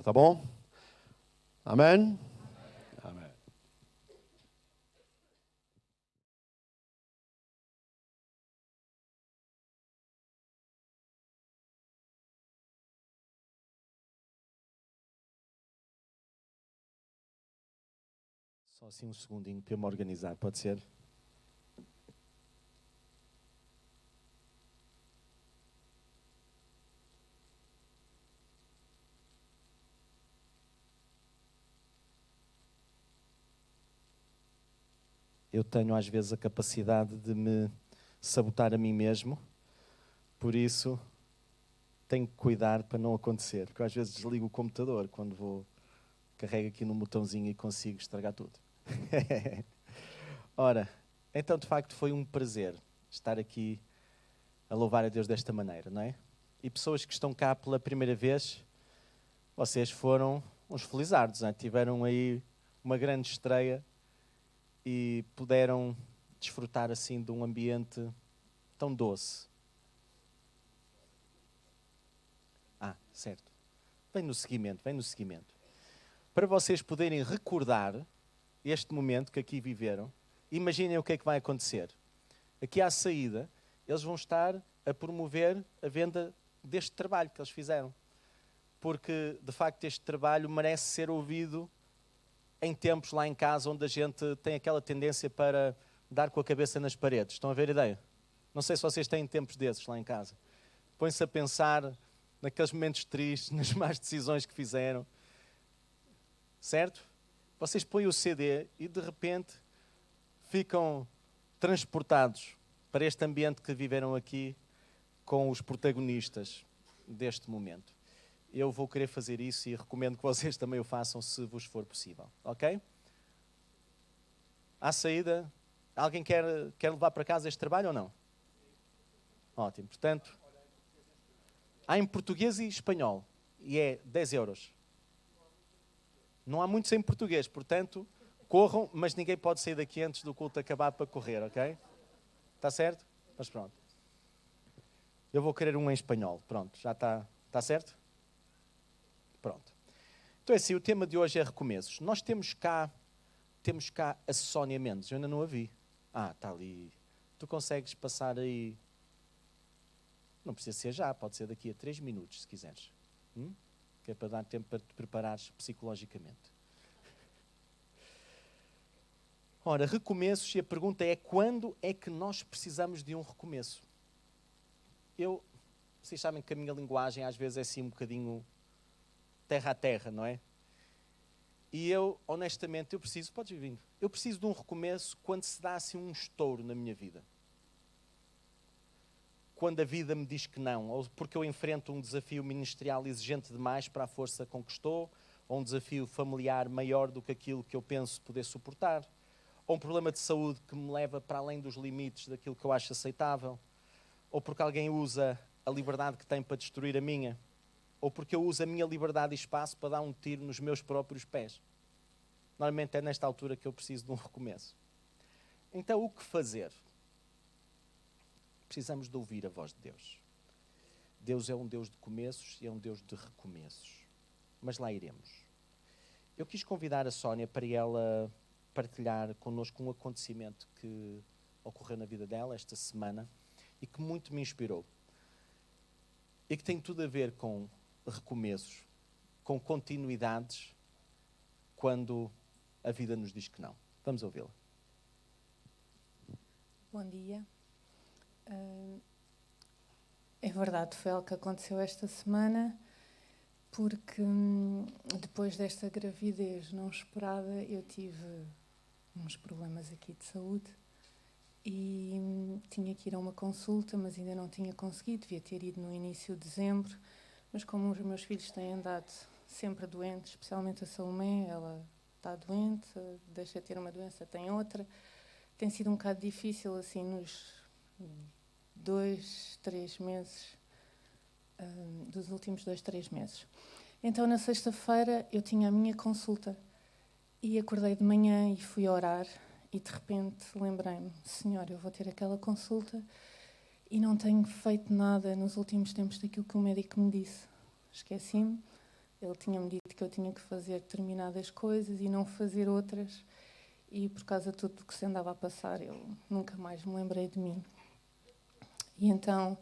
Tá bom? Amém? Amém. Só assim um segundinho para eu me organizar, pode ser? Eu tenho às vezes a capacidade de me sabotar a mim mesmo, por isso tenho que cuidar para não acontecer, porque eu às vezes desligo o computador quando vou, carrego aqui no botãozinho e consigo estragar tudo. Ora, então de facto foi um prazer estar aqui a louvar a Deus desta maneira, não é? E pessoas que estão cá pela primeira vez, vocês foram uns felizardos, não é? Tiveram aí uma grande estreia e puderam desfrutar assim de um ambiente tão doce. Ah, certo. Vem no seguimento, vem no seguimento. Para vocês poderem recordar este momento que aqui viveram, imaginem o que é que vai acontecer. Aqui à saída, eles vão estar a promover a venda deste trabalho que eles fizeram. Porque, de facto, este trabalho merece ser ouvido em tempos lá em casa onde a gente tem aquela tendência para dar com a cabeça nas paredes. Estão a ver a ideia? Não sei se vocês têm tempos desses lá em casa. Põem-se a pensar naqueles momentos tristes, nas más decisões que fizeram. Certo? Vocês põem o CD e de repente ficam transportados para este ambiente que viveram aqui com os protagonistas deste momento. Eu vou querer fazer isso e recomendo que vocês também o façam se vos for possível. Ok? À saída, alguém quer levar para casa este trabalho ou não? Ótimo. Portanto, há em português e espanhol. E é 10 euros. Não há muitos em português, portanto, corram, mas ninguém pode sair daqui antes do culto acabar para correr, ok? Está certo? Mas pronto. Eu vou querer um em espanhol. Pronto, já está certo? Pronto. Então é assim, o tema de hoje é recomeços. Nós temos cá a Sónia Mendes. Eu ainda não a vi. Ah, está ali. Tu consegues passar aí... Não precisa ser já, pode ser daqui a 3 minutos, se quiseres. Que é para dar tempo para te preparares psicologicamente. Ora, recomeços, e a pergunta é: quando é que nós precisamos de um recomeço? Vocês sabem que a minha linguagem às vezes é assim um bocadinho terra a terra, não é? E eu, honestamente, podes ir vindo, eu preciso de um recomeço quando se dá assim um estouro na minha vida. Quando a vida me diz que não, ou porque eu enfrento um desafio ministerial exigente demais para a força com que estou, ou um desafio familiar maior do que aquilo que eu penso poder suportar, ou um problema de saúde que me leva para além dos limites daquilo que eu acho aceitável, ou porque alguém usa a liberdade que tem para destruir a minha, ou porque eu uso a minha liberdade e espaço para dar um tiro nos meus próprios pés. Normalmente é nesta altura que eu preciso de um recomeço. Então, o que fazer? Precisamos de ouvir a voz de Deus. Deus é um Deus de começos e é um Deus de recomeços. Mas lá iremos. Eu quis convidar a Sónia para ela partilhar connosco um acontecimento que ocorreu na vida dela esta semana e que muito me inspirou. E que tem tudo a ver com recomeços, com continuidades, quando a vida nos diz que não. Vamos ouvi-la. Bom dia. É verdade, foi algo que aconteceu esta semana, porque depois desta gravidez não esperada, eu tive uns problemas aqui de saúde e tinha que ir a uma consulta, mas ainda não tinha conseguido, devia ter ido no início de dezembro, mas como os meus filhos têm andado sempre doentes, especialmente a Salomé, ela está doente, deixa de ter uma doença, tem outra, tem sido um bocado difícil assim nos 2-3 meses, dos últimos 2-3 meses. Então, na sexta-feira, eu tinha a minha consulta e acordei de manhã e fui orar e, de repente, lembrei-me: Senhor, eu vou ter aquela consulta e não tenho feito nada nos últimos tempos daquilo que o médico me disse. Esqueci-me Ele tinha-me dito que eu tinha que fazer determinadas coisas e não fazer outras. E por causa de tudo o que se andava a passar, eu nunca mais me lembrei de mim. E então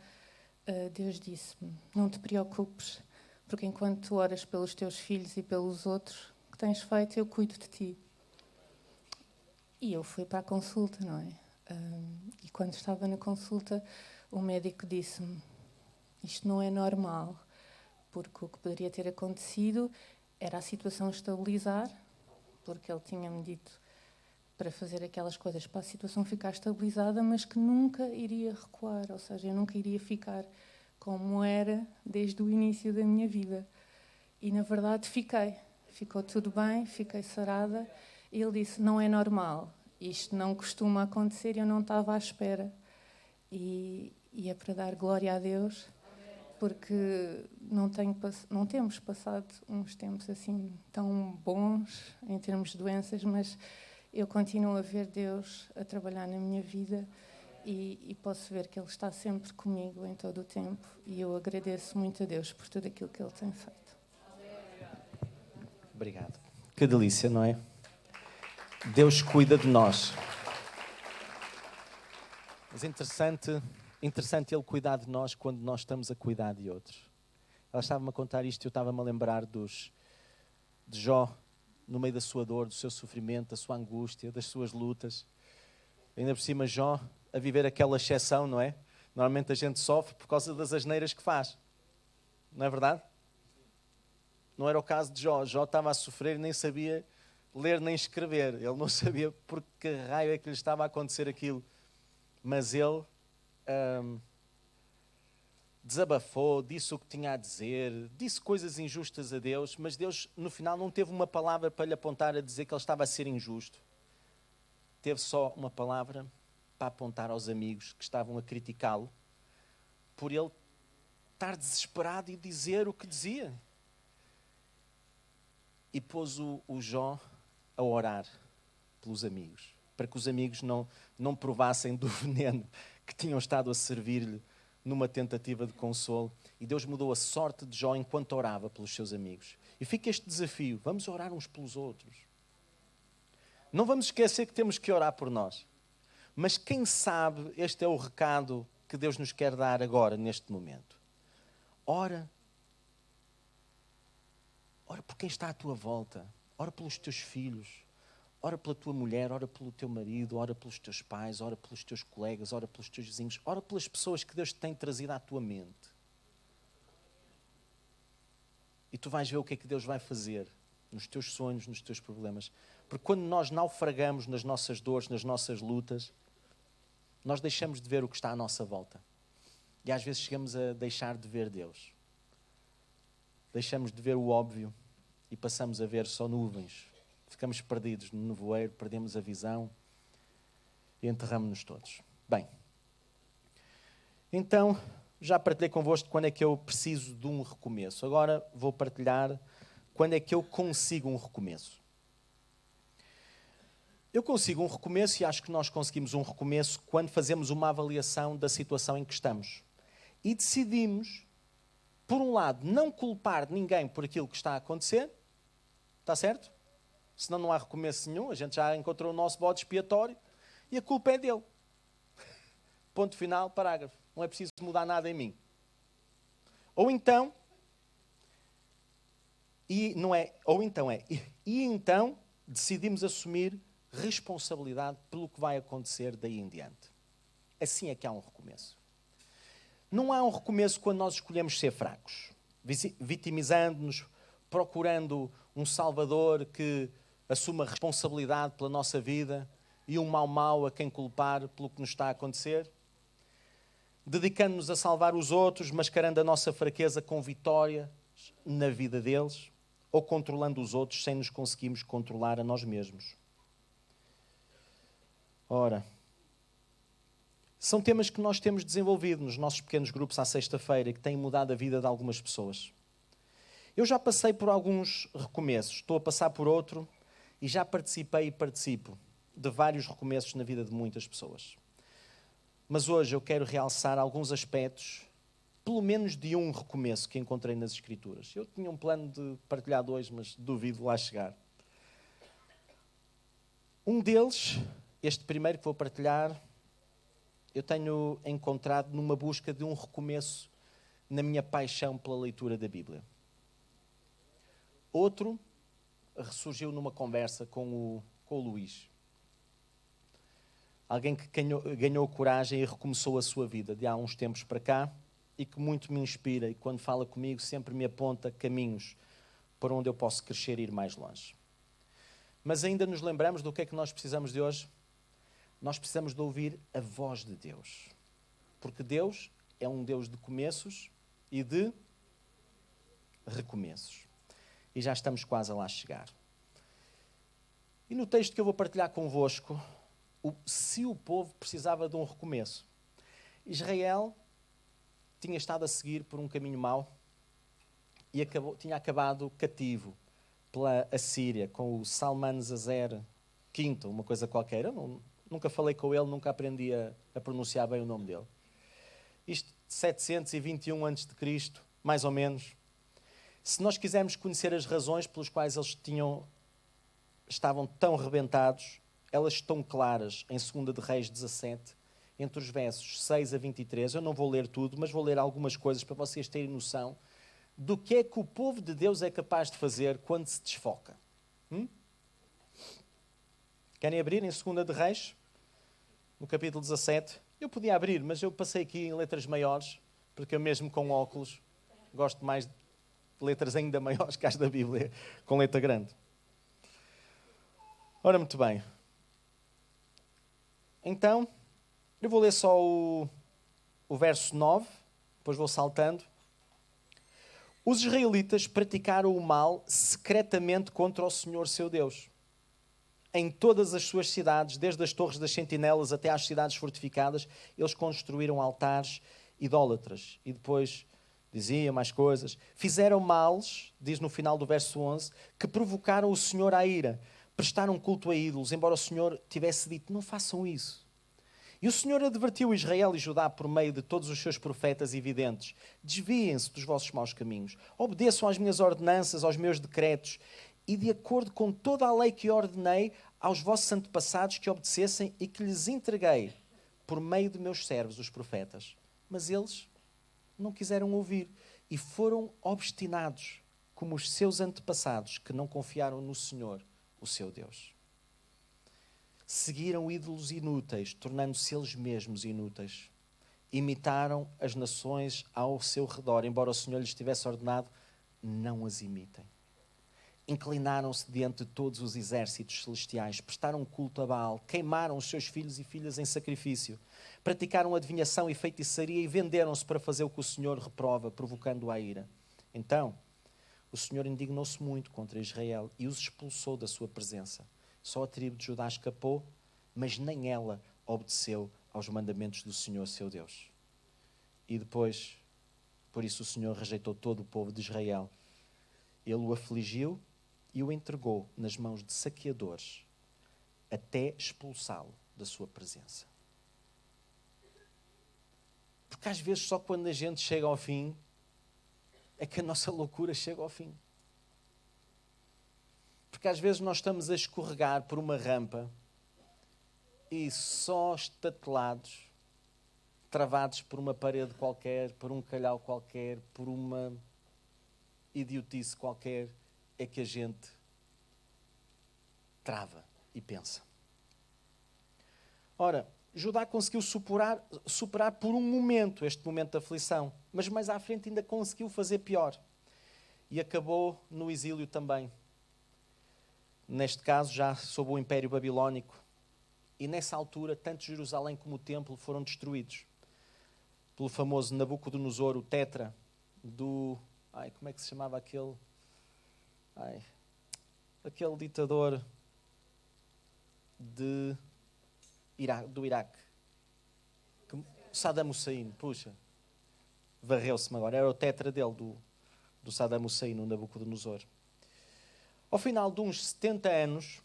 Deus disse-me, não te preocupes, porque enquanto tu oras pelos teus filhos e pelos outros que tens feito, eu cuido de ti. E eu fui para a consulta, não é? E quando estava na consulta, o médico disse-me, isto não é normal, porque o que poderia ter acontecido era a situação estabilizar, porque ele tinha-me dito para fazer aquelas coisas para a situação ficar estabilizada, mas que nunca iria recuar, ou seja, eu nunca iria ficar como era desde o início da minha vida. E, na verdade, ficou tudo bem, fiquei sarada. E ele disse, não é normal, isto não costuma acontecer e eu não estava à espera. E é para dar glória a Deus, porque não temos passado uns tempos assim tão bons em termos de doenças, mas eu continuo a ver Deus a trabalhar na minha vida e posso ver que Ele está sempre comigo em todo o tempo e eu agradeço muito a Deus por tudo aquilo que Ele tem feito. Obrigado. Que delícia, não é? Deus cuida de nós. Mas interessante Ele cuidar de nós quando nós estamos a cuidar de outros. Ela estava-me a contar isto e eu estava-me a lembrar de Jó, no meio da sua dor, do seu sofrimento, da sua angústia, das suas lutas. Ainda por cima, Jó, a viver aquela exceção, não é? Normalmente a gente sofre por causa das asneiras que faz. Não é verdade? Não era o caso de Jó. Jó estava a sofrer e nem sabia ler nem escrever. Ele não sabia por que raio é que lhe estava a acontecer aquilo. Mas ele desabafou, disse o que tinha a dizer, disse coisas injustas a Deus, mas Deus, no final, não teve uma palavra para lhe apontar a dizer que ele estava a ser injusto. Teve só uma palavra para apontar aos amigos que estavam a criticá-lo por ele estar desesperado e dizer o que dizia. E pôs o Jó a orar pelos amigos, para que os amigos não provassem do veneno que tinham estado a servir-lhe numa tentativa de consolo. E Deus mudou a sorte de Jó enquanto orava pelos seus amigos. E fica este desafio, vamos orar uns pelos outros. Não vamos esquecer que temos que orar por nós. Mas quem sabe este é o recado que Deus nos quer dar agora, neste momento. Ora por quem está à tua volta. Ora pelos teus filhos. Ora pela tua mulher, ora pelo teu marido, ora pelos teus pais, ora pelos teus colegas, ora pelos teus vizinhos, ora pelas pessoas que Deus te tem trazido à tua mente. E tu vais ver o que é que Deus vai fazer nos teus sonhos, nos teus problemas. Porque quando nós naufragamos nas nossas dores, nas nossas lutas, nós deixamos de ver o que está à nossa volta. E às vezes chegamos a deixar de ver Deus. Deixamos de ver o óbvio e passamos a ver só nuvens. Ficamos perdidos no nevoeiro, perdemos a visão e enterramos-nos todos. Bem, então já partilhei convosco quando é que eu preciso de um recomeço. Agora vou partilhar quando é que eu consigo um recomeço. Eu consigo um recomeço e acho que nós conseguimos um recomeço quando fazemos uma avaliação da situação em que estamos. E decidimos, por um lado, não culpar ninguém por aquilo que está a acontecer. Está certo? Senão não há recomeço nenhum. A gente já encontrou o nosso bode expiatório e a culpa é dele. Ponto final, parágrafo. Não é preciso mudar nada em mim. Ou então decidimos assumir responsabilidade pelo que vai acontecer daí em diante. Assim é que há um recomeço. Não há um recomeço quando nós escolhemos ser fracos, vitimizando-nos, procurando um Salvador que assuma responsabilidade pela nossa vida e um mau a quem culpar pelo que nos está a acontecer, dedicando-nos a salvar os outros, mascarando a nossa fraqueza com vitória na vida deles, ou controlando os outros sem nos conseguirmos controlar a nós mesmos. Ora, são temas que nós temos desenvolvido nos nossos pequenos grupos à sexta-feira e que têm mudado a vida de algumas pessoas. Eu já passei por alguns recomeços, estou a passar por outro e já participei e participo de vários recomeços na vida de muitas pessoas. Mas hoje eu quero realçar alguns aspectos pelo menos de um recomeço que encontrei nas Escrituras. Eu tinha um plano de partilhar 2, mas duvido lá chegar. Um deles, este primeiro que vou partilhar, eu tenho encontrado numa busca de um recomeço na minha paixão pela leitura da Bíblia. Outro ressurgiu numa conversa com o Luís. Alguém que ganhou coragem e recomeçou a sua vida de há uns tempos para cá e que muito me inspira e quando fala comigo sempre me aponta caminhos para onde eu posso crescer e ir mais longe. Mas ainda nos lembramos do que é que nós precisamos de hoje? Nós precisamos de ouvir a voz de Deus. Porque Deus é um Deus de começos e de recomeços. E já estamos quase a lá chegar. E no texto que eu vou partilhar convosco, se o povo precisava de um recomeço. Israel tinha estado a seguir por um caminho mau e tinha acabado cativo pela Assíria, com o Salmanasar V, uma coisa qualquer. Eu nunca falei com ele, nunca aprendi a pronunciar bem o nome dele. Isto de 721 a.C., mais ou menos. Se nós quisermos conhecer as razões pelas quais eles estavam tão rebentados, elas estão claras em 2 de Reis 17, entre os versos 6 a 23. Eu não vou ler tudo, mas vou ler algumas coisas para vocês terem noção do que é que o povo de Deus é capaz de fazer quando se desfoca. Querem abrir em 2 de Reis, no capítulo 17? Eu podia abrir, mas eu passei aqui em letras maiores, porque eu mesmo com óculos gosto mais de letras ainda maiores que as da Bíblia, com letra grande. Ora, muito bem. Então, eu vou ler só o verso 9, depois vou saltando. Os israelitas praticaram o mal secretamente contra o Senhor seu Deus. Em todas as suas cidades, desde as torres das sentinelas até às cidades fortificadas, eles construíram altares idólatras. E depois dizia mais coisas. Fizeram males, diz no final do verso 11, que provocaram o Senhor à ira. Prestaram culto a ídolos, embora o Senhor tivesse dito, não façam isso. E o Senhor advertiu Israel e Judá por meio de todos os seus profetas e videntes. Desviem-se dos vossos maus caminhos. Obedeçam às minhas ordenanças, aos meus decretos. E de acordo com toda a lei que ordenei aos vossos antepassados que obedecessem e que lhes entreguei por meio de meus servos, os profetas. Mas eles não quiseram ouvir e foram obstinados, como os seus antepassados que não confiaram no Senhor, o seu Deus. Seguiram ídolos inúteis, tornando-se eles mesmos inúteis. Imitaram as nações ao seu redor, embora o Senhor lhes tivesse ordenado, não as imitem. Inclinaram-se diante de todos os exércitos celestiais, prestaram culto a Baal, queimaram os seus filhos e filhas em sacrifício, praticaram adivinhação e feitiçaria e venderam-se para fazer o que o Senhor reprova, provocando a ira. Então, o Senhor indignou-se muito contra Israel e os expulsou da sua presença. Só a tribo de Judá escapou, mas nem ela obedeceu aos mandamentos do Senhor, seu Deus. E depois, por isso o Senhor rejeitou todo o povo de Israel. Ele o afligiu e o entregou nas mãos de saqueadores, até expulsá-lo da sua presença. Porque às vezes só quando a gente chega ao fim, é que a nossa loucura chega ao fim. Porque às vezes nós estamos a escorregar por uma rampa e só estatelados, travados por uma parede qualquer, por um calhau qualquer, por uma idiotice qualquer, é que a gente trava e pensa. Ora, Judá conseguiu superar por um momento este momento de aflição, mas mais à frente ainda conseguiu fazer pior. E acabou no exílio também. Neste caso, já sob o Império Babilónico. E nessa altura, tanto Jerusalém como o Templo foram destruídos pelo famoso Nabucodonosor, o tetra, como é que se chamava aquele? Aquele ditador do Iraque. Saddam Hussein, puxa. Varreu-se-me agora. Era o tetra dele, do Saddam Hussein, o Nabucodonosor. Ao final de uns 70 anos,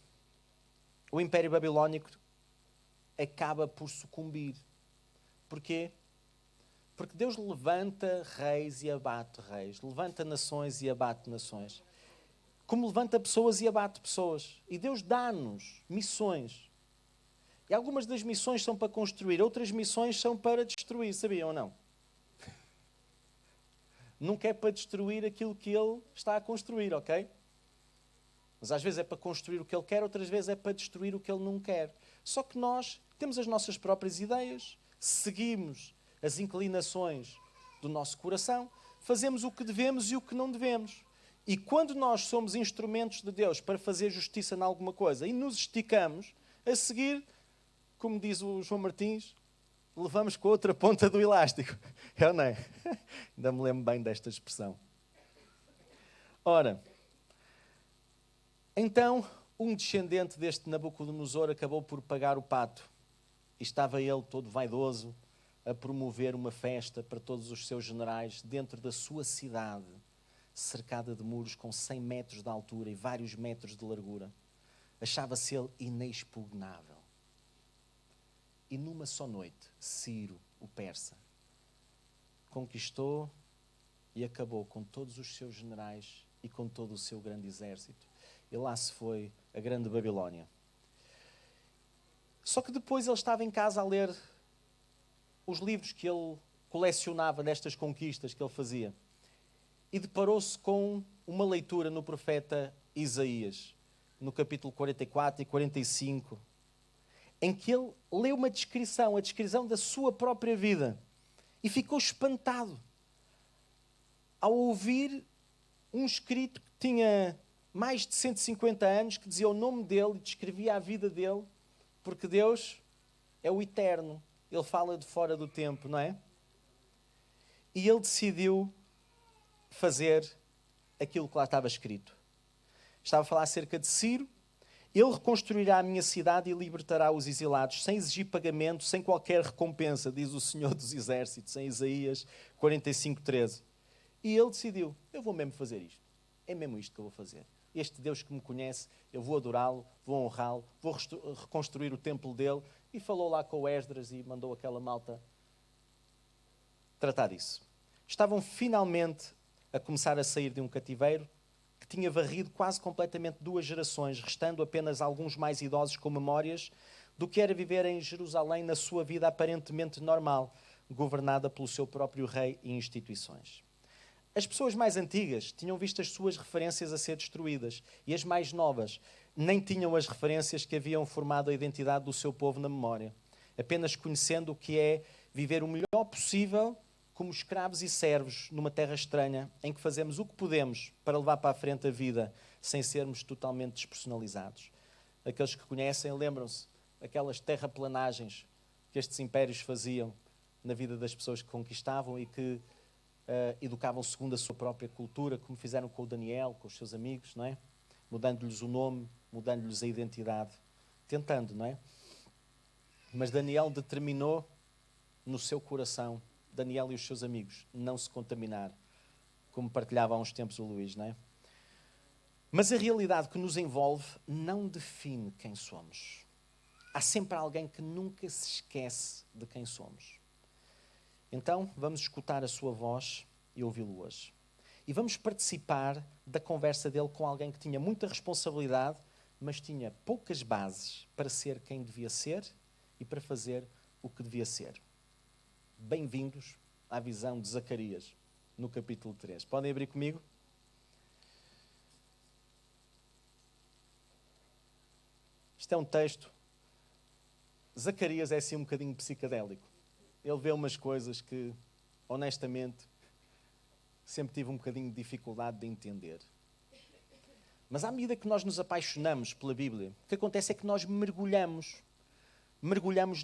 o Império Babilónico acaba por sucumbir. Porquê? Porque Deus levanta reis e abate reis, levanta nações e abate nações. Como levanta pessoas e abate pessoas. E Deus dá-nos missões. E algumas das missões são para construir, outras missões são para destruir, sabiam ou não? Nunca é para destruir aquilo que Ele está a construir, ok? Mas às vezes é para construir o que Ele quer, outras vezes é para destruir o que Ele não quer. Só que nós temos as nossas próprias ideias, seguimos as inclinações do nosso coração, fazemos o que devemos e o que não devemos. E quando nós somos instrumentos de Deus para fazer justiça em alguma coisa e nos esticamos, a seguir, como diz o João Martins, levamos com a outra ponta do elástico. É ou não é? Ainda me lembro bem desta expressão. Ora, então, um descendente deste Nabucodonosor acabou por pagar o pato. E estava ele todo vaidoso a promover uma festa para todos os seus generais dentro da sua cidade, cercada de muros com 100 metros de altura e vários metros de largura. Achava-se ele inexpugnável. E numa só noite, Ciro, o persa, conquistou e acabou com todos os seus generais e com todo o seu grande exército. E lá se foi a grande Babilónia. Só que depois ele estava em casa a ler os livros que ele colecionava nestas conquistas que ele fazia. E deparou-se com uma leitura no profeta Isaías, no capítulo 44 e 45, em que ele leu uma descrição, a descrição da sua própria vida. E ficou espantado ao ouvir um escrito que tinha mais de 150 anos, que dizia o nome dele e descrevia a vida dele, porque Deus é o eterno. Ele fala de fora do tempo, não é? E ele decidiu fazer aquilo que lá estava escrito. Estava a falar acerca de Ciro. Ele reconstruirá a minha cidade e libertará os exilados, sem exigir pagamento, sem qualquer recompensa, diz o Senhor dos Exércitos, em Isaías 45:13. E ele decidiu, eu vou mesmo fazer isto. É mesmo isto que eu vou fazer. Este Deus que me conhece, eu vou adorá-lo, vou honrá-lo, vou reconstruir o templo dele. E falou lá com o Esdras e mandou aquela malta tratar disso. Estavam finalmente a começar a sair de um cativeiro que tinha varrido quase completamente 2 gerações, restando apenas alguns mais idosos com memórias do que era viver em Jerusalém na sua vida aparentemente normal, governada pelo seu próprio rei e instituições. As pessoas mais antigas tinham visto as suas referências a ser destruídas e as mais novas nem tinham as referências que haviam formado a identidade do seu povo na memória, apenas conhecendo o que é viver o melhor possível como escravos e servos numa terra estranha em que fazemos o que podemos para levar para a frente a vida sem sermos totalmente despersonalizados. Aqueles que conhecem lembram-se aquelas terraplanagens que estes impérios faziam na vida das pessoas que conquistavam e que educavam segundo a sua própria cultura, como fizeram com o Daniel, com os seus amigos, não é? Mudando-lhes o nome, mudando-lhes a identidade, tentando, não é? Mas Daniel determinou no seu coração, Daniel e os seus amigos, não se contaminar, como partilhava há uns tempos o Luís, não é? Mas a realidade que nos envolve não define quem somos. Há sempre alguém que nunca se esquece de quem somos. Então, vamos escutar a sua voz e ouvi-lo hoje. E vamos participar da conversa dele com alguém que tinha muita responsabilidade, mas tinha poucas bases para ser quem devia ser e para fazer o que devia ser. Bem-vindos à visão de Zacarias, no capítulo 3. Podem abrir comigo? Isto é um texto. Zacarias é assim um bocadinho psicadélico. Ele vê umas coisas que, honestamente, sempre tive um bocadinho de dificuldade de entender. Mas à medida que nós nos apaixonamos pela Bíblia, o que acontece é que nós mergulhamos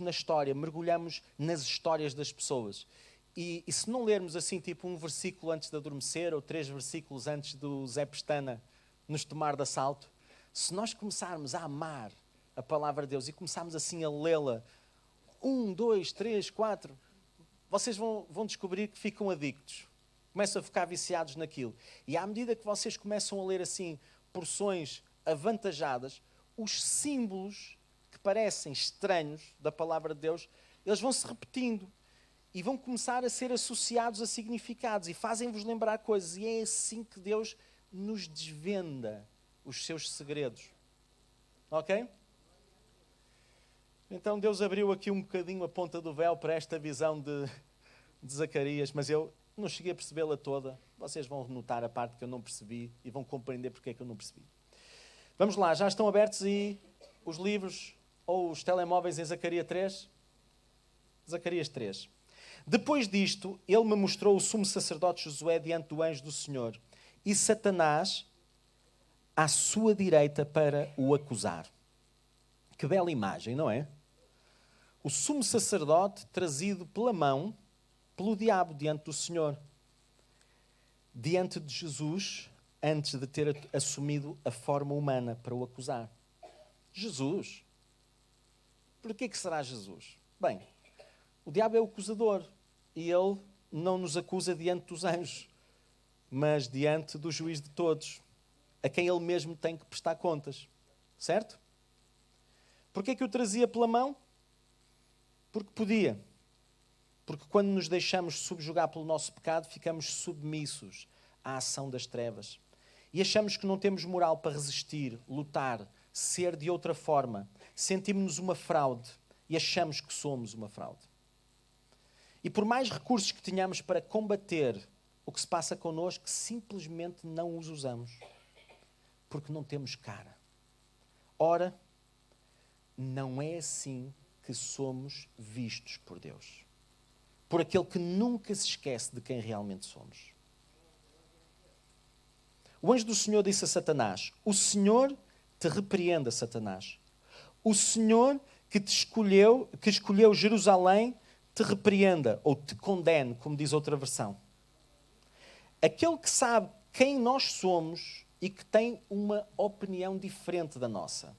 na história, mergulhamos nas histórias das pessoas. E se não lermos assim, tipo um versículo antes de adormecer, ou 3 versículos antes do Zé Pestana nos tomar de assalto, se nós começarmos a amar a palavra de Deus e começarmos assim a lê-la, 1, 2, 3, 4, vocês vão descobrir que ficam adictos. Começam a ficar viciados naquilo. E à medida que vocês começam a ler assim porções avantajadas, os símbolos que parecem estranhos da palavra de Deus, eles vão se repetindo. e vão começar a ser associados a significados e fazem-vos lembrar coisas. E é assim que Deus nos desvenda os seus segredos. Ok? Então Deus abriu aqui um bocadinho a ponta do véu para esta visão de Zacarias, mas eu não cheguei a percebê-la toda. Vocês vão notar a parte que eu não percebi e vão compreender porque é que eu não percebi. Vamos lá, já estão abertos e os livros ou os telemóveis em Zacarias 3? Zacarias 3. Depois disto, ele me mostrou o sumo sacerdote Josué diante do anjo do Senhor e Satanás à sua direita para o acusar. Que bela imagem, não é? O sumo sacerdote trazido pela mão, pelo diabo, diante do Senhor. Diante de Jesus, antes de ter assumido a forma humana para o acusar. Jesus? Porquê que será Jesus? Bem, o diabo é o acusador e ele não nos acusa diante dos anjos, mas diante do juiz de todos, a quem ele mesmo tem que prestar contas. Certo? Porquê que o trazia pela mão? Porque podia. Porque quando nos deixamos subjugar pelo nosso pecado, ficamos submissos à ação das trevas. E achamos que não temos moral para resistir, lutar, ser de outra forma. Sentimos-nos uma fraude e achamos que somos uma fraude. E por mais recursos que tenhamos para combater o que se passa connosco, simplesmente não os usamos. Porque não temos cara. Ora, não é assim que somos vistos por Deus. Por aquele que nunca se esquece de quem realmente somos. O anjo do Senhor disse a Satanás: o Senhor te repreenda, Satanás. O Senhor que escolheu Jerusalém, te repreenda ou te condene, como diz outra versão. Aquele que sabe quem nós somos e que tem uma opinião diferente da nossa.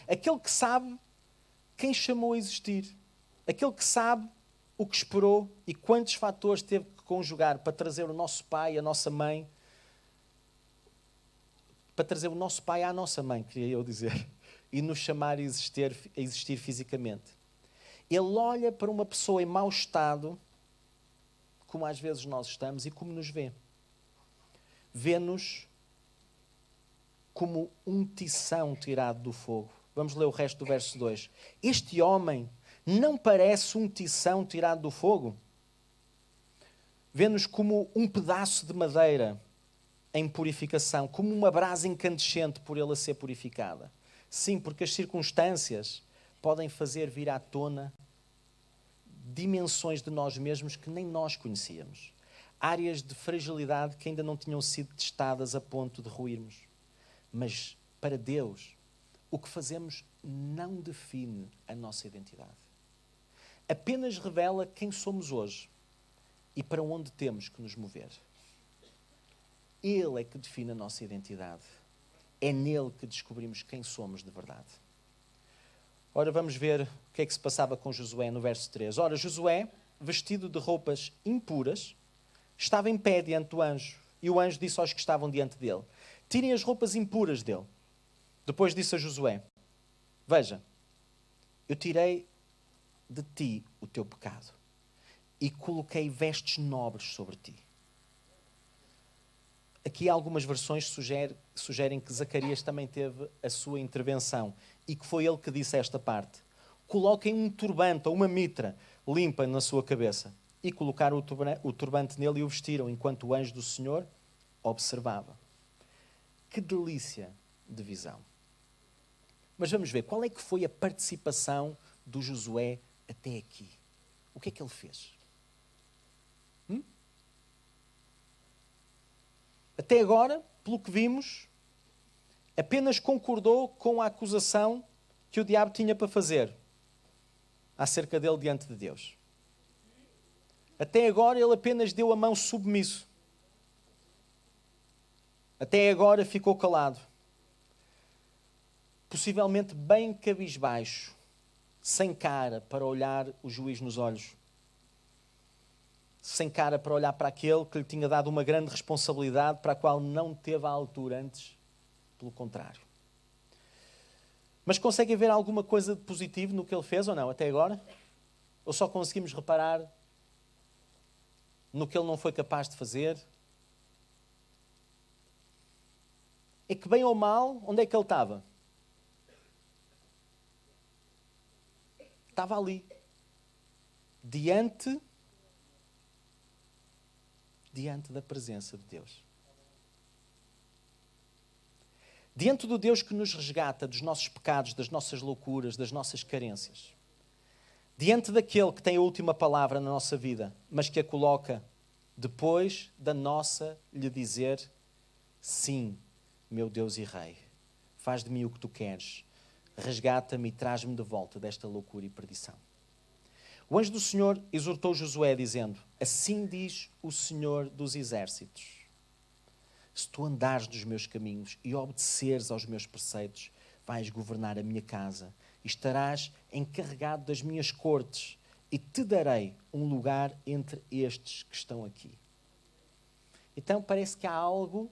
Aquele que sabe quem chamou a existir. Aquele que sabe o que esperou e quantos fatores teve que conjugar para trazer o nosso pai, a nossa mãe. Para trazer o nosso pai à nossa mãe, queria eu dizer. E nos chamar a existir fisicamente. Ele olha para uma pessoa em mau estado, como às vezes nós estamos, e como nos vê. Vê-nos como um tição tirado do fogo. Vamos ler o resto do verso 2. Este homem não parece um tição tirado do fogo? Vê-nos como um pedaço de madeira em purificação, como uma brasa incandescente por ele a ser purificada. Sim, porque as circunstâncias podem fazer vir à tona dimensões de nós mesmos que nem nós conhecíamos. Áreas de fragilidade que ainda não tinham sido testadas a ponto de ruirmos. Mas, para Deus, o que fazemos não define a nossa identidade. Apenas revela quem somos hoje e para onde temos que nos mover. Ele é que define a nossa identidade. É nele que descobrimos quem somos de verdade. Ora, vamos ver o que é que se passava com Josué no verso 3. Ora, Josué, vestido de roupas impuras, estava em pé diante do anjo. E o anjo disse aos que estavam diante dele: tirem as roupas impuras dele. Depois disse a Josué: veja, eu tirei de ti o teu pecado e coloquei vestes nobres sobre ti. Aqui algumas versões sugerem que Zacarias também teve a sua intervenção e que foi ele que disse esta parte. Coloquem um turbante ou uma mitra limpa na sua cabeça. E colocaram o turbante nele e o vestiram, enquanto o anjo do Senhor observava. Que delícia de visão. Mas vamos ver, qual é que foi a participação do Josué até aqui? O que é que ele fez? Até agora, pelo que vimos, apenas concordou com a acusação que o diabo tinha para fazer acerca dele diante de Deus. Até agora ele apenas deu a mão submisso. Até agora ficou calado. Possivelmente bem cabisbaixo, sem cara para olhar o juiz nos olhos. Sem cara para olhar para aquele que lhe tinha dado uma grande responsabilidade para a qual não teve a altura antes, pelo contrário. Mas conseguem ver alguma coisa de positivo no que ele fez ou não, até agora? Ou só conseguimos reparar no que ele não foi capaz de fazer. É que, bem ou mal, onde é que ele estava? Estava ali. Diante da presença de Deus. Diante do Deus que nos resgata dos nossos pecados, das nossas loucuras, das nossas carências. Diante daquele que tem a última palavra na nossa vida, mas que a coloca depois da nossa lhe dizer: sim, meu Deus e Rei, faz de mim o que tu queres, resgata-me e traz-me de volta desta loucura e perdição. O anjo do Senhor exortou Josué dizendo: assim diz o Senhor dos exércitos, se tu andares nos meus caminhos e obedeceres aos meus preceitos, vais governar a minha casa e estarás encarregado das minhas cortes e te darei um lugar entre estes que estão aqui. Então parece que há algo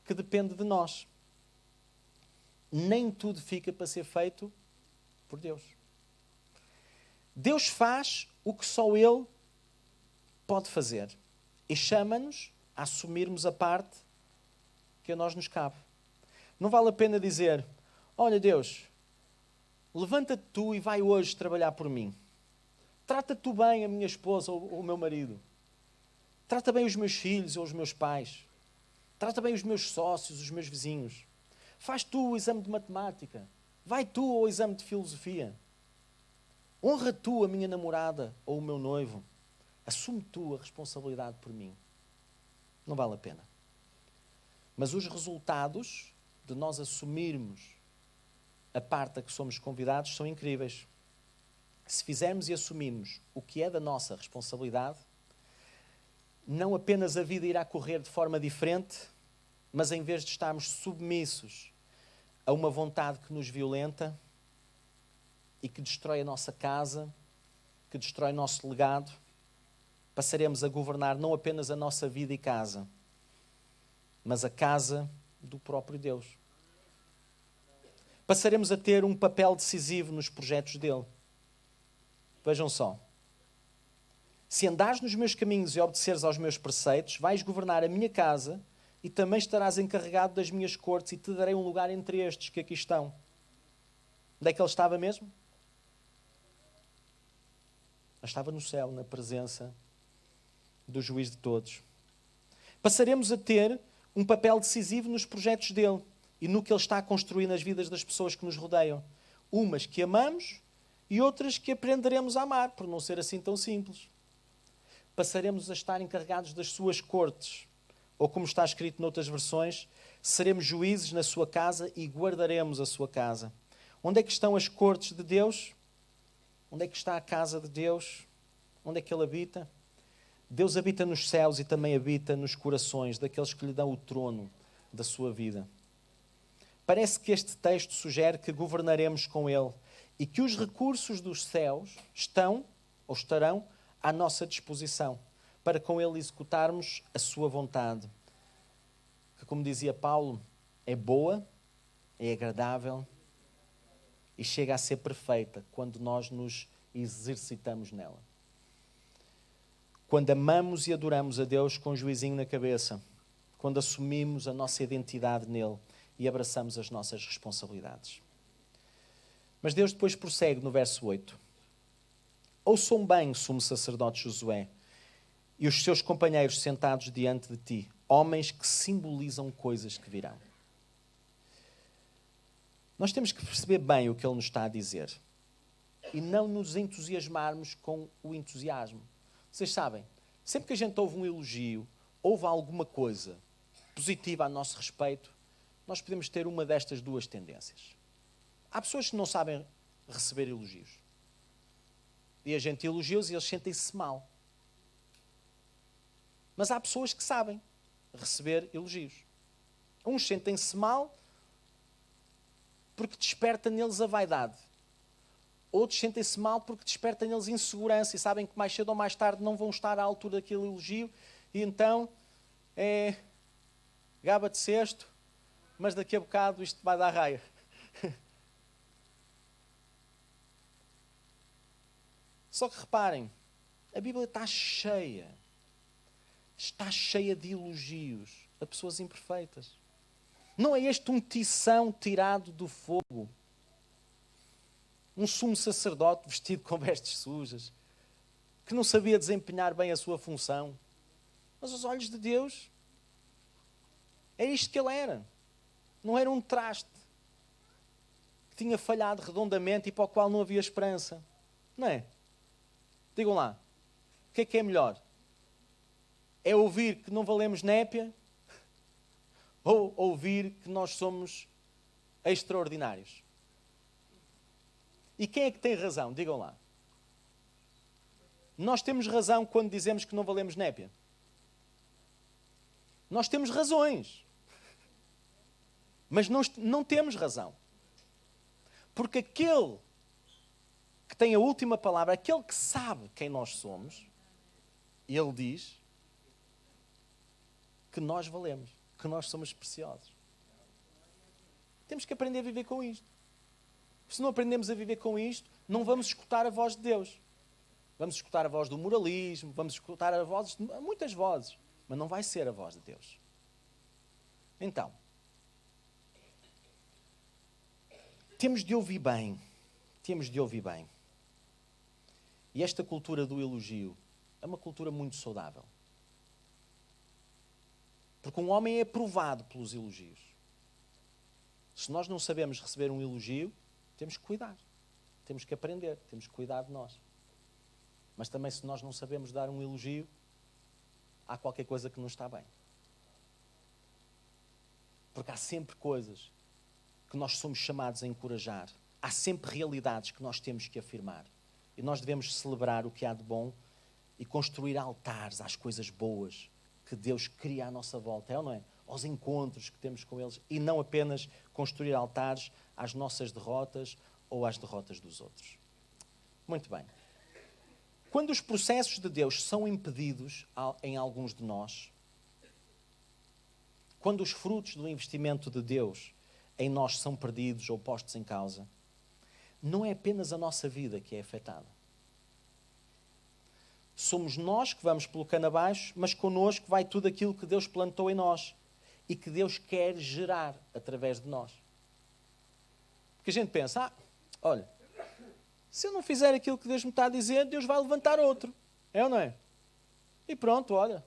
que depende de nós. Nem tudo fica para ser feito por Deus. Deus faz o que só Ele pode fazer e chama-nos a assumirmos a parte que a nós nos cabe. Não vale a pena dizer: olha Deus, levanta-te tu e vai hoje trabalhar por mim. Trata tu bem a minha esposa ou o meu marido. Trata bem os meus filhos ou os meus pais. Trata bem os meus sócios, os meus vizinhos. Faz tu o exame de matemática. Vai tu ao exame de filosofia. Honra tu a minha namorada ou o meu noivo. Assume tu a responsabilidade por mim. Não vale a pena. Mas os resultados de nós assumirmos a parte a que somos convidados são incríveis. Se fizermos e assumirmos o que é da nossa responsabilidade, não apenas a vida irá correr de forma diferente, mas em vez de estarmos submissos a uma vontade que nos violenta e que destrói a nossa casa, que destrói o nosso legado, passaremos a governar não apenas a nossa vida e casa, mas a casa do próprio Deus. Passaremos a ter um papel decisivo nos projetos dele. Vejam só. Se andares nos meus caminhos e obedeceres aos meus preceitos, vais governar a minha casa e também estarás encarregado das minhas cortes e te darei um lugar entre estes que aqui estão. Onde é que ele estava mesmo? Ele estava no céu, na presença do juiz de todos. Passaremos a ter um papel decisivo nos projetos dele e no que ele está a construir nas vidas das pessoas que nos rodeiam. Umas que amamos e outras que aprenderemos a amar, por não ser assim tão simples. Passaremos a estar encarregados das suas cortes, ou como está escrito noutras versões, seremos juízes na sua casa e guardaremos a sua casa. Onde é que estão as cortes de Deus? Onde é que está a casa de Deus? Onde é que ele habita? Deus habita nos céus e também habita nos corações daqueles que lhe dão o trono da sua vida. Parece que este texto sugere que governaremos com ele e que os recursos dos céus estão ou estarão à nossa disposição para com ele executarmos a sua vontade, que, como dizia Paulo, é boa, é agradável e chega a ser perfeita quando nós nos exercitamos nela. Quando amamos e adoramos a Deus com um juizinho na cabeça, quando assumimos a nossa identidade nele e abraçamos as nossas responsabilidades. Mas Deus depois prossegue no verso 8. Ouçam bem, sumo sacerdote Josué, e os seus companheiros sentados diante de ti, homens que simbolizam coisas que virão. Nós temos que perceber bem o que ele nos está a dizer e não nos entusiasmarmos com o entusiasmo. Vocês sabem, sempre que a gente ouve um elogio, ouve alguma coisa positiva a nosso respeito, nós podemos ter uma destas duas tendências. Há pessoas que não sabem receber elogios. E a gente elogia-os e eles sentem-se mal. Mas há pessoas que sabem receber elogios. Uns sentem-se mal porque desperta neles a vaidade. Outros sentem-se mal porque desperta neles insegurança e sabem que mais cedo ou mais tarde não vão estar à altura daquele elogio e então gaba-te cesto, mas daqui a bocado isto vai dar raia. Só que reparem, a Bíblia está cheia está cheia de elogios a pessoas imperfeitas. Não é este um tição tirado do fogo? Um sumo sacerdote vestido com vestes sujas, que não sabia desempenhar bem a sua função. Mas aos olhos de Deus, era isto que ele era. Não era um traste que tinha falhado redondamente e para o qual não havia esperança. Não é? Digam lá, o que é melhor? É ouvir que não valemos népia ou ouvir que nós somos extraordinários? E quem é que tem razão? Digam lá. Nós temos razão quando dizemos que não valemos népia. Nós temos razões. Mas não temos razão. Porque aquele que tem a última palavra, aquele que sabe quem nós somos, ele diz que nós valemos, que nós somos preciosos. Temos que aprender a viver com isto. Se não aprendemos a viver com isto, não vamos escutar a voz de Deus. Vamos escutar a voz do moralismo, vamos escutar muitas vozes, mas não vai ser a voz de Deus. Então, temos de ouvir bem. Temos de ouvir bem. E esta cultura do elogio é uma cultura muito saudável. Porque um homem é provado pelos elogios. Se nós não sabemos receber um elogio, temos que cuidar. Temos que aprender, temos que cuidar de nós. Mas também, se nós não sabemos dar um elogio, há qualquer coisa que não está bem. Porque há sempre coisas que nós somos chamados a encorajar. Há sempre realidades que nós temos que afirmar. E nós devemos celebrar o que há de bom e construir altares às coisas boas que Deus cria à nossa volta, é ou não é? Aos encontros que temos com eles. E não apenas construir altares às nossas derrotas ou às derrotas dos outros. Muito bem. Quando os processos de Deus são impedidos em alguns de nós, quando os frutos do investimento de Deus em nós são perdidos ou postos em causa, não é apenas a nossa vida que é afetada. Somos nós que vamos pelo cano abaixo, mas connosco vai tudo aquilo que Deus plantou em nós e que Deus quer gerar através de nós. Porque a gente pensa, olha, se eu não fizer aquilo que Deus me está a dizer, Deus vai levantar outro. É ou não é? E pronto, olha.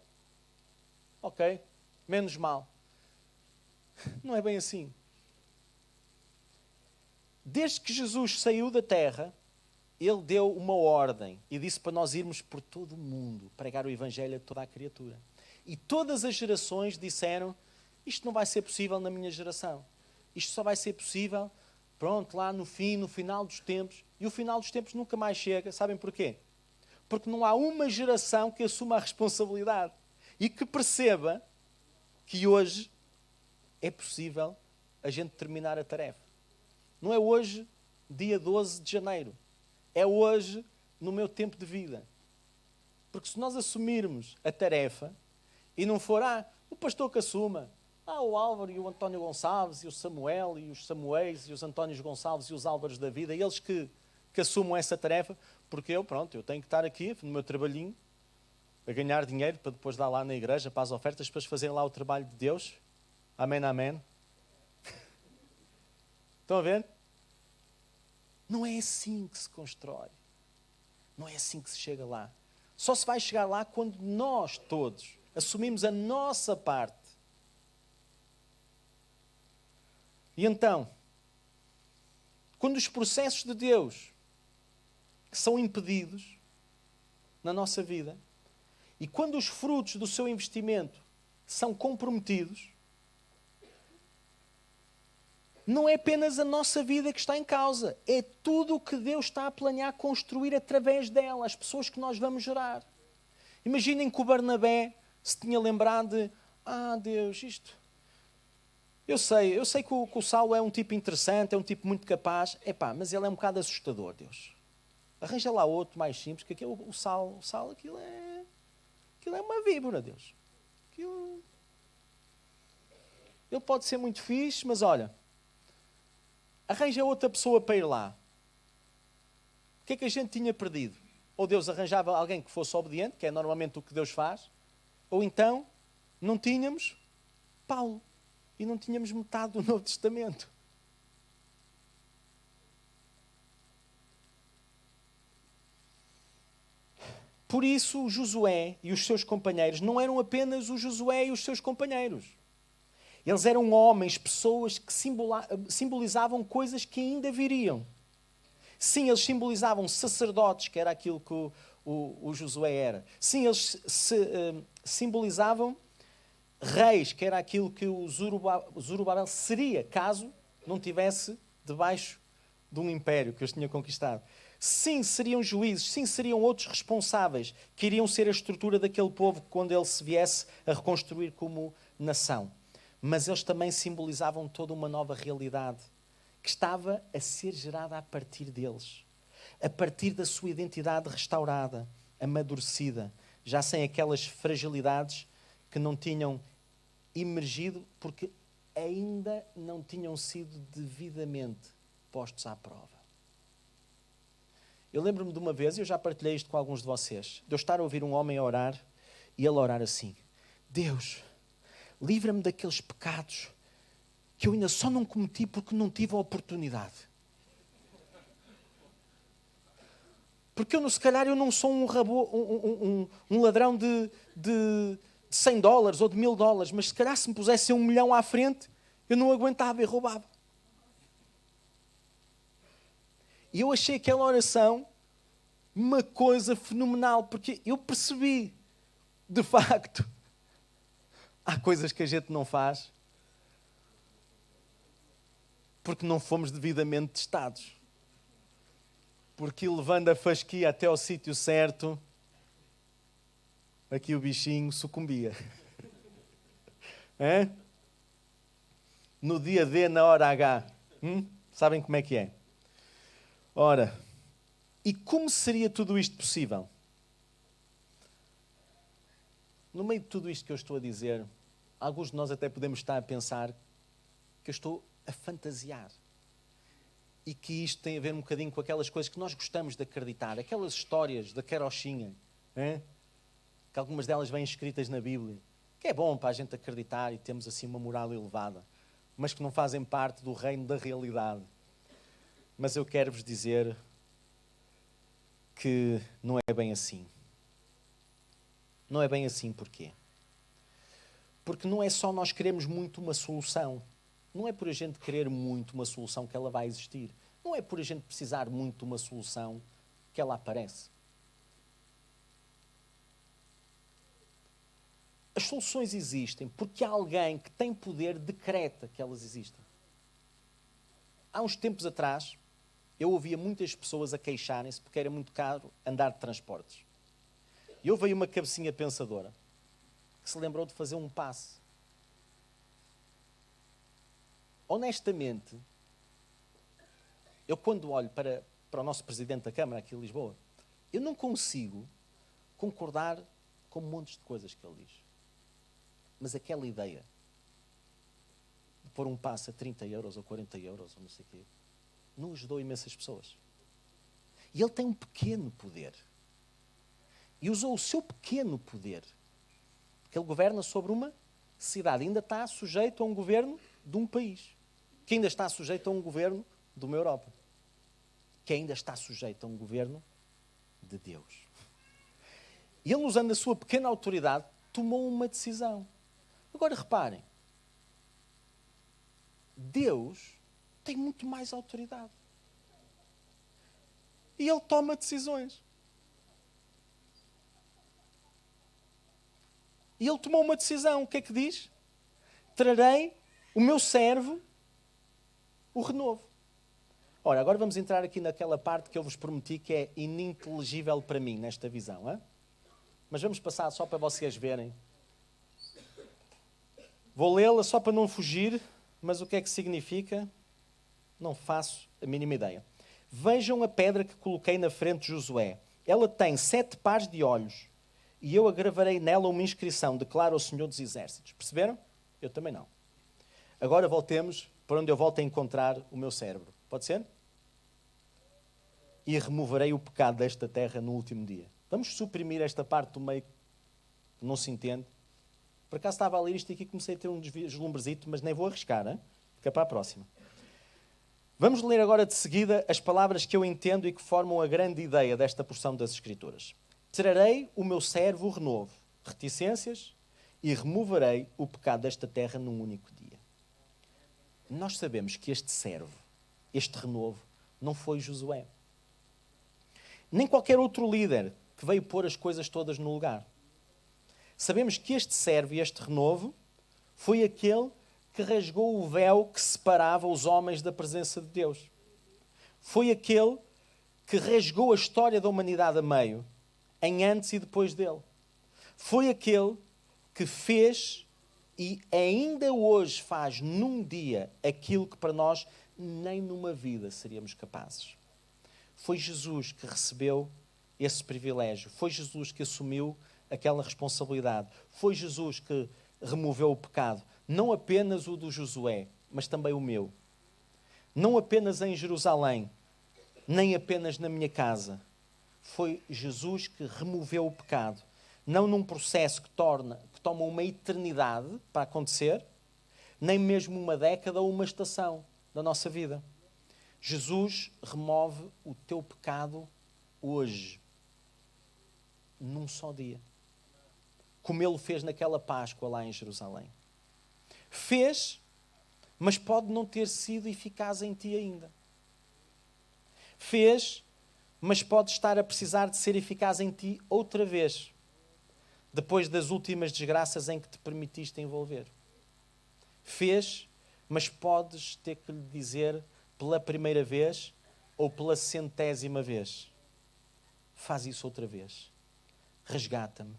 Ok, menos mal. Não é bem assim. Desde que Jesus saiu da terra, Ele deu uma ordem e disse para nós irmos por todo o mundo, pregar o Evangelho a toda a criatura. E todas as gerações disseram, isto não vai ser possível na minha geração. Isto só vai ser possível, pronto, lá no final dos tempos. E o final dos tempos nunca mais chega. Sabem porquê? Porque não há uma geração que assuma a responsabilidade e que perceba que hoje é possível a gente terminar a tarefa. Não é hoje, dia 12 de janeiro. É hoje, no meu tempo de vida. Porque se nós assumirmos a tarefa e não for, o pastor que assuma, o Álvaro e o António Gonçalves e o Samuel e os Samuéis e os Antónios Gonçalves e os Álvaros da vida, eles que assumam essa tarefa, porque eu tenho que estar aqui no meu trabalhinho a ganhar dinheiro para depois dar lá na igreja para as ofertas, para fazerem lá o trabalho de Deus. Amém, amém. Estão a ver? Não é assim que se constrói. Não é assim que se chega lá. Só se vai chegar lá quando nós todos assumimos a nossa parte. E então, quando os processos de Deus são impedidos na nossa vida e quando os frutos do seu investimento são comprometidos, não é apenas a nossa vida que está em causa, é tudo o que Deus está a planear construir através dela, as pessoas que nós vamos gerar. Imaginem que o Barnabé se tinha lembrado de, Deus, isto... Eu sei que o Saulo é um tipo interessante, é um tipo muito capaz, mas ele é um bocado assustador, Deus. Arranja lá outro mais simples, que aquele, o Saulo, aquilo é uma víbora, Deus. Ele pode ser muito fixe, mas olha, arranja outra pessoa para ir lá. O que é que a gente tinha perdido? Ou Deus arranjava alguém que fosse obediente, que é normalmente o que Deus faz, ou então não tínhamos Paulo e não tínhamos metade do Novo Testamento. Por isso, o Josué e os seus companheiros não eram apenas o Josué e os seus companheiros. Eles eram homens, pessoas que simbolizavam coisas que ainda viriam. Sim, eles simbolizavam sacerdotes, que era aquilo que o Josué era. Sim, eles simbolizavam reis, que era aquilo que o Zorobabel seria, caso não tivesse debaixo de um império que os tinha conquistado. Sim, seriam juízes, sim, seriam outros responsáveis, que iriam ser a estrutura daquele povo quando ele se viesse a reconstruir como nação. Mas eles também simbolizavam toda uma nova realidade que estava a ser gerada a partir deles, a partir da sua identidade restaurada, amadurecida, já sem aquelas fragilidades que não tinham emergido porque ainda não tinham sido devidamente postos à prova. Eu lembro-me de uma vez, e eu já partilhei isto com alguns de vocês, de eu estar a ouvir um homem a orar e ele orar assim: Deus, livra-me daqueles pecados que eu ainda só não cometi porque não tive a oportunidade. Porque se calhar eu não sou um ladrão de $100 ou de $1000, mas se calhar se me pusessem 1 milhão à frente, eu não aguentava e roubava. E eu achei aquela oração uma coisa fenomenal, porque eu percebi, de facto, há coisas que a gente não faz porque não fomos devidamente testados. Porque levando a fasquia até ao sítio certo, aqui o bichinho sucumbia. É? No dia D, na hora H. Sabem como é que é? Ora, e como seria tudo isto possível? No meio de tudo isto que eu estou a dizer, alguns de nós até podemos estar a pensar que eu estou a fantasiar. E que isto tem a ver um bocadinho com aquelas coisas que nós gostamos de acreditar, aquelas histórias da carochinha, que algumas delas vêm escritas na Bíblia, que é bom para a gente acreditar e temos assim uma moral elevada, mas que não fazem parte do reino da realidade. Mas eu quero-vos dizer que não é bem assim. Não é bem assim porquê? Porque não é só nós queremos muito uma solução. Não é por a gente querer muito uma solução que ela vai existir. Não é por a gente precisar muito de uma solução que ela aparece. As soluções existem porque alguém que tem poder decreta que elas existem. Há uns tempos atrás, eu ouvia muitas pessoas a queixarem-se porque era muito caro andar de transportes. E houve aí uma cabecinha pensadora que se lembrou de fazer um passe. Honestamente, eu quando olho para o nosso Presidente da Câmara aqui em Lisboa, eu não consigo concordar com montes de coisas que ele diz. Mas aquela ideia de pôr um passe a 30€ ou 40€ ou não sei o quê, não ajudou imensas pessoas. E ele tem um pequeno poder. E usou o seu pequeno poder. Porque ele governa sobre uma cidade. Ainda está sujeito a um governo de um país. Que ainda está sujeito a um governo de uma Europa. Que ainda está sujeito a um governo de Deus. E ele, usando a sua pequena autoridade, tomou uma decisão. Agora reparem. Deus tem muito mais autoridade. E ele toma decisões. E ele tomou uma decisão. O que é que diz? Trarei o meu servo, o renovo. Ora, agora vamos entrar aqui naquela parte que eu vos prometi que é ininteligível para mim, nesta visão. Hein? Mas vamos passar só para vocês verem. Vou lê-la só para não fugir, mas o que é que significa? Não faço a mínima ideia. Vejam a pedra que coloquei na frente de Josué. Ela tem 7 pares de olhos. E eu agravarei nela uma inscrição, declara o Senhor dos Exércitos. Perceberam? Eu também não. Agora voltemos para onde eu volto a encontrar o meu cérebro. Pode ser? E removerei o pecado desta terra no último dia. Vamos suprimir esta parte do meio que não se entende Por acaso estava a ler isto aqui e comecei a ter um deslumbrezito, mas nem vou arriscar, hein? Fica para a próxima. Vamos ler agora de seguida as palavras que eu entendo e que formam a grande ideia desta porção das Escrituras. Trarei o meu servo renovo, reticências, e removerei o pecado desta terra num único dia. Nós sabemos que este servo, este renovo, não foi Josué. Nem qualquer outro líder que veio pôr as coisas todas no lugar. Sabemos que este servo e este renovo foi aquele que rasgou o véu que separava os homens da presença de Deus. Foi aquele que rasgou a história da humanidade a meio, em antes e depois dele. Foi aquele que fez e ainda hoje faz num dia aquilo que para nós nem numa vida seríamos capazes. Foi Jesus que recebeu esse privilégio. Foi Jesus que assumiu aquela responsabilidade. Foi Jesus que removeu o pecado. Não apenas o do Josué, mas também o meu. Não apenas em Jerusalém, nem apenas na minha casa. Foi Jesus que removeu o pecado. Não num processo que toma uma eternidade para acontecer, nem mesmo uma década ou uma estação da nossa vida. Jesus remove o teu pecado hoje, num só dia. Como ele fez naquela Páscoa lá em Jerusalém. Fez, mas pode não ter sido eficaz em ti ainda. Fez, mas pode estar a precisar de ser eficaz em ti outra vez, depois das últimas desgraças em que te permitiste envolver. Fez, mas podes ter que lhe dizer pela primeira vez ou pela 100ª vez: faz isso outra vez. Resgata-me.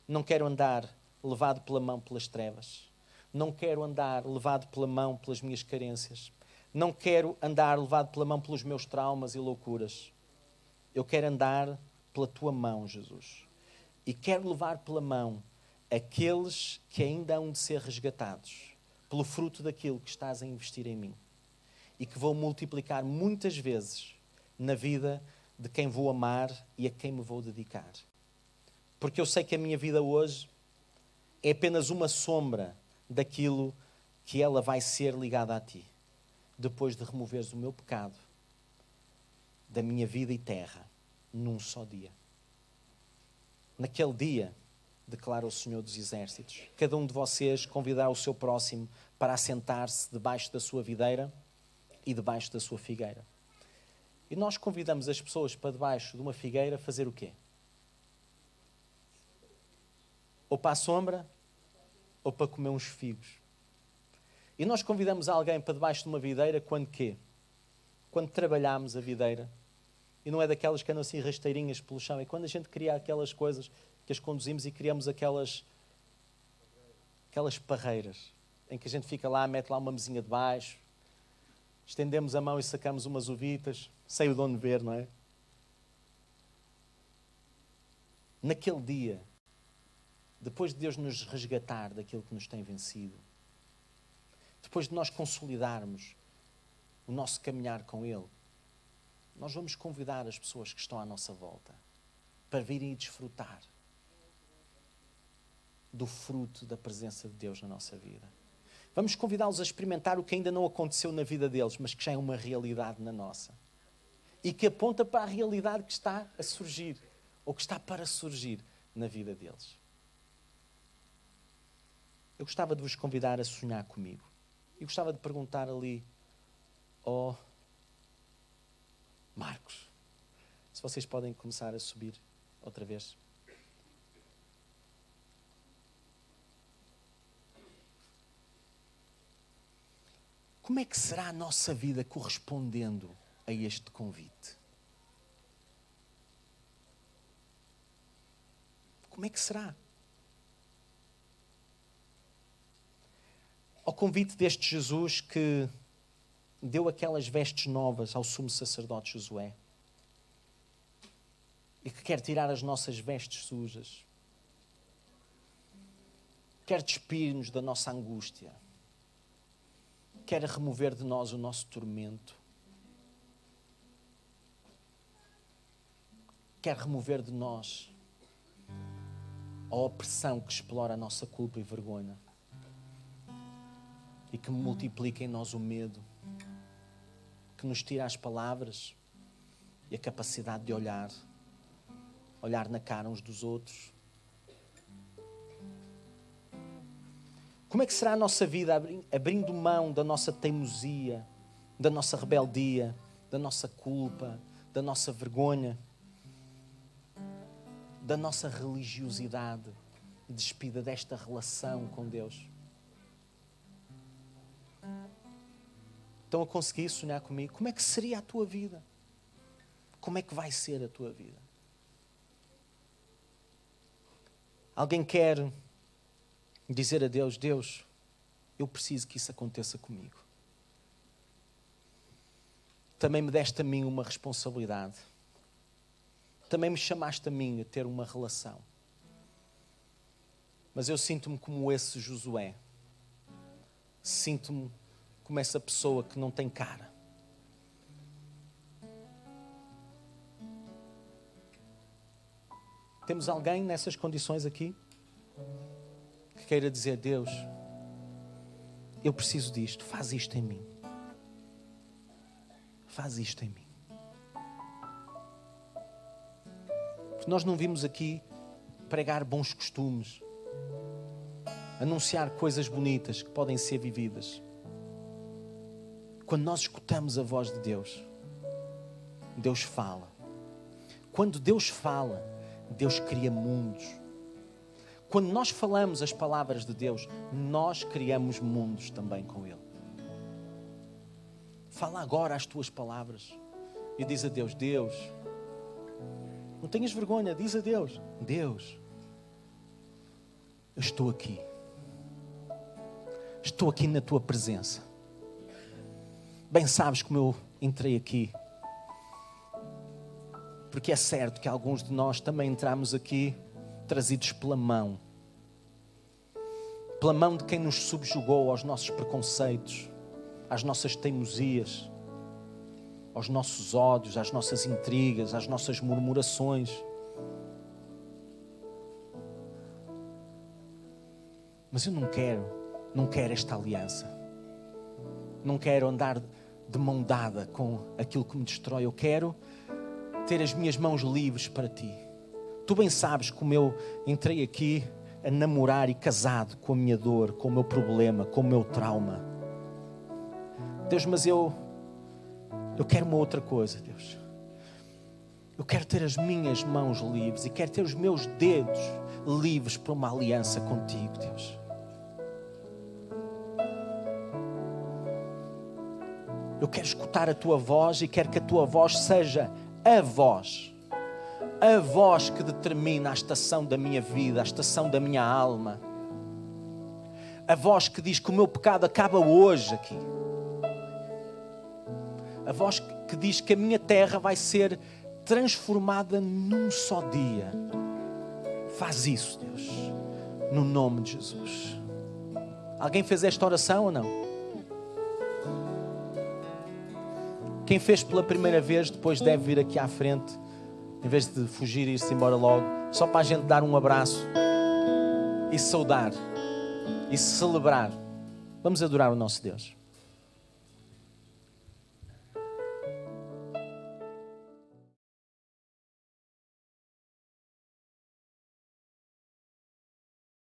Não quero andar levado pela mão pelas trevas. Não quero andar levado pela mão pelas minhas carências. Não quero andar levado pela mão pelos meus traumas e loucuras. Eu quero andar pela tua mão, Jesus. E quero levar pela mão aqueles que ainda hão de ser resgatados pelo fruto daquilo que estás a investir em mim. E que vou multiplicar muitas vezes na vida de quem vou amar e a quem me vou dedicar. Porque eu sei que a minha vida hoje é apenas uma sombra daquilo que ela vai ser ligada a ti. Depois de removeres o meu pecado da minha vida e terra num só dia. Naquele dia, declara o Senhor dos Exércitos, cada um de vocês convidará o seu próximo para assentar-se debaixo da sua videira e debaixo da sua figueira. E nós convidamos as pessoas para debaixo de uma figueira fazer o quê? Ou para a sombra, ou para comer uns figos. E nós convidamos alguém para debaixo de uma videira quando quê? Quando trabalhamos a videira. E não é daquelas que andam assim rasteirinhas pelo chão. É quando a gente cria aquelas coisas que as conduzimos e criamos aquelas parreiras. Em que a gente fica lá, mete lá uma mesinha de baixo, estendemos a mão e sacamos umas uvitas, sem o dono ver, não é? Naquele dia, depois de Deus nos resgatar daquilo que nos tem vencido, depois de nós consolidarmos o nosso caminhar com Ele, nós vamos convidar as pessoas que estão à nossa volta para virem e desfrutar do fruto da presença de Deus na nossa vida. Vamos convidá-los a experimentar o que ainda não aconteceu na vida deles, mas que já é uma realidade na nossa. E que aponta para a realidade que está a surgir, ou que está para surgir na vida deles. Eu gostava de vos convidar a sonhar comigo. E gostava de perguntar ali, Marcos, se vocês podem começar a subir outra vez. Como é que será a nossa vida correspondendo a este convite? Como é que será? Ao convite deste Jesus que deu aquelas vestes novas ao sumo sacerdote Josué e que quer tirar as nossas vestes sujas, quer despir-nos da nossa angústia, quer remover de nós o nosso tormento, quer remover de nós a opressão que explora a nossa culpa e vergonha e que multiplica em nós o medo, que nos tira as palavras e a capacidade de olhar na cara uns dos outros. Como é que será a nossa vida abrindo mão da nossa teimosia, da nossa rebeldia, da nossa culpa, da nossa vergonha, da nossa religiosidade, despida desta relação com Deus? Estão a conseguir sonhar comigo? Como é que seria a tua vida? Como é que vai ser a tua vida? Alguém quer dizer a Deus: Deus, eu preciso que isso aconteça comigo. Também me deste a mim uma responsabilidade. Também me chamaste a mim a ter uma relação. Mas eu sinto-me como esse Josué. Sinto-me como essa pessoa que não tem cara. Temos alguém nessas condições aqui que queira dizer: Deus, eu preciso disto, faz isto em mim. Faz isto em mim. Porque nós não vimos aqui pregar bons costumes, anunciar coisas bonitas que podem ser vividas. Quando nós escutamos a voz de Deus, Deus fala. Quando Deus fala, Deus cria mundos. Quando nós falamos as palavras de Deus, nós criamos mundos também com Ele. Fala agora as tuas palavras e diz a Deus: Deus, não tenhas vergonha, diz a Deus: Deus, eu estou aqui. Estou aqui na tua presença. Bem sabes como eu entrei aqui. Porque é certo que alguns de nós também entramos aqui trazidos pela mão de quem nos subjugou aos nossos preconceitos, às nossas teimosias, aos nossos ódios, às nossas intrigas, às nossas murmurações. Mas eu não quero esta aliança. Não quero andar de mão dada com aquilo que me destrói. Eu quero ter as minhas mãos livres para ti. Tu bem sabes como eu entrei aqui a namorar e casado com a minha dor, com o meu problema, com o meu trauma. Deus, mas eu quero uma outra coisa, Deus. Eu quero ter as minhas mãos livres e quero ter os meus dedos livres para uma aliança contigo, Deus. Eu quero escutar a tua voz e quero que a tua voz seja a voz que determina a estação da minha vida, a estação da minha alma. A voz que diz que o meu pecado acaba hoje aqui. A voz que diz que a minha terra vai ser transformada num só dia. Faz isso, Deus, no nome de Jesus. Alguém fez esta oração ou não? Quem fez pela primeira vez, depois deve vir aqui à frente, em vez de fugir e ir-se embora logo, só para a gente dar um abraço e saudar e celebrar. Vamos adorar o nosso Deus.